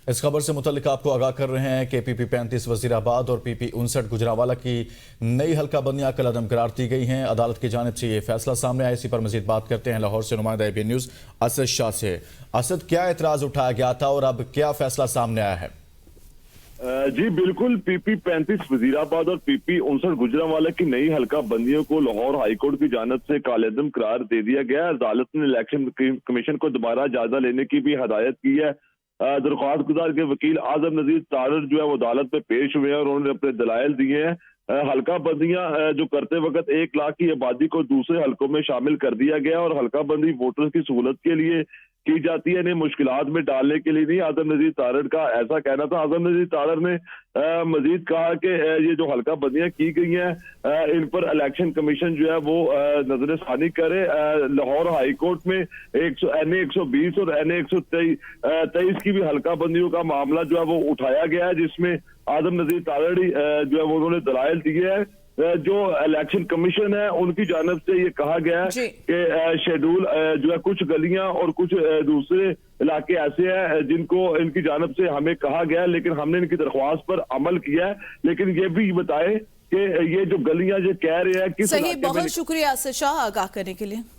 اس خبر سے متعلق آپ کو آگاہ کر رہے ہیں کہ پی پی 35 وزیرآباد اور پی پی 59 گجرانوالہ کی نئی حلقہ بندیاں کل عدم قرار دی گئی ہیں۔ عدالت کی جانب سے یہ فیصلہ سامنے آیا، اسی پر مزید بات کرتے ہیں لاہور سے نمائندہ اے بی این نیوز اسد شاہ سے۔ اسد، کیا اعتراض اٹھایا گیا تھا اور اب کیا فیصلہ سامنے آیا ہے؟ جی بالکل، پی پی 35 وزیرآباد اور پی پی 59 گجرانوالہ کی نئی حلقہ بندیوں کو لاہور ہائی کورٹ کی جانب سے کالعدم قرار دے دیا گیا۔ عدالت نے الیکشن کمیشن کو دوبارہ جائزہ لینے کی بھی ہدایت کی ہے۔ درخواست گزار کے وکیل اعظم نذیر تارڑ جو ہے وہ عدالت میں پیش ہوئے ہیں اور انہوں نے اپنے دلائل دیے ہیں۔ حلقہ بندیاں جو کرتے وقت 1 لاکھ کی آبادی کو دوسرے حلقوں میں شامل کر دیا گیا اور حلقہ بندی ووٹرز کی سہولت کے لیے کی جاتی ہے، انہیں مشکلات میں ڈالنے کے لیے نہیں۔ اعظم نذیر تارڑ کا ایسا کہنا تھا۔ اعظم نذیر تارڑ نے مزید کہا کہ یہ جو حلقہ بندیاں کی گئی ہیں ان پر الیکشن کمیشن جو ہے وہ نظر ثانی کرے۔ لاہور ہائی کورٹ میں NA 120 اور NA 123 کی بھی حلقہ بندیوں کا معاملہ جو ہے وہ اٹھایا گیا ہے، جس میں اعظم نذیر تارڑ جو ہے وہ انہوں نے دلائل دیے ہیں۔ جو الیکشن کمیشن ہے ان کی جانب سے یہ کہا گیا ہے کہ شیڈول جو ہے کچھ گلیاں اور کچھ دوسرے علاقے ایسے ہیں جن کو ان کی جانب سے ہمیں کہا گیا ہے، لیکن ہم نے ان کی درخواست پر عمل کیا ہے۔ لیکن یہ بھی بتائے کہ یہ جو گلیاں جو کہہ رہے ہیں کس صحیح، بہت شکریہ اسد شاہ آگاہ کرنے کے لیے۔